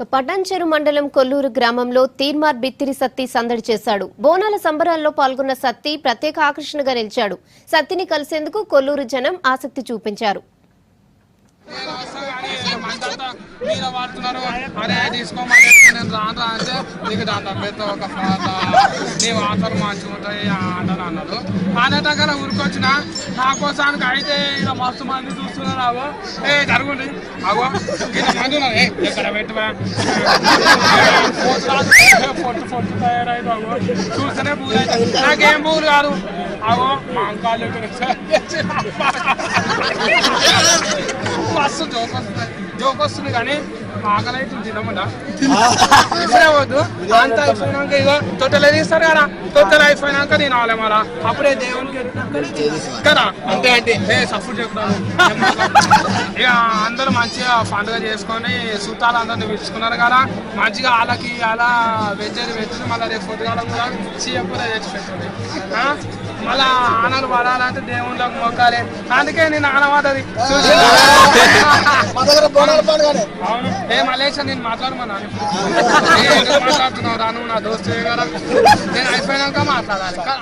పటాన్చెరు మండలం కొల్లూరు గ్రామంలో తీర్మార్ బిత్తిరి సత్తి సందడి చేశాడు. బోనాల సంబరాల్లో పాల్గొన్న సత్తి ప్రత్యేక ఆకర్షణగా నిలిచాడు. సత్తిని కలిసేందుకు కొల్లూరు జనం ఆసక్తి చూపించారు. మన దగ్గర ఊరికొచ్చిన నా కోసానికి అయితే ఇలా మస్తు మంది చూస్తున్నారు. జరుగుండి అగో మంది ఉన్నారు. ఎక్కడ పెట్టువా పొట్టు పొట్టు తయారైదు అగో చూస్తేనే పూలు అయితే నాకేం పూలు కాదు. అగో మా అంకాలు మస్తు జోక్ వస్తుంది కానీ ఆకలి అయితే తినమన్నా వద్దు. అంత అయిపోయినాక ఇగో తొట్టెలు తీస్తారు కదా, తొట్టెలు అయిపోయినాక తినాలి మళ్ళా. అప్పుడే దేవునికి కదా అంతే అంటే సపోర్ట్ చెప్తాను. ఇక అందరూ మంచిగా పండుగ చేసుకొని చుట్టాలు అందరిని పిలుచుకున్నారు కదా, మంచిగా వాళ్ళకి అలా వెజ్జని మళ్ళీ రేపు పొద్దుగాల కూడా సీఎం కూడా తెచ్చి పెట్టండి. మళ్ళా ఆనలు పడాలంటే దేవుళ్ళకి మొక్కాలి. అందుకే నేను ఆనవాదది చూసి అవును. మలేషియా నేను మాట్లాడమన్నా మాట్లాడుతున్నావు రాను నా దోస్తు కదా, నేను అయిపోయినాక మాట్లాడాలి కదా.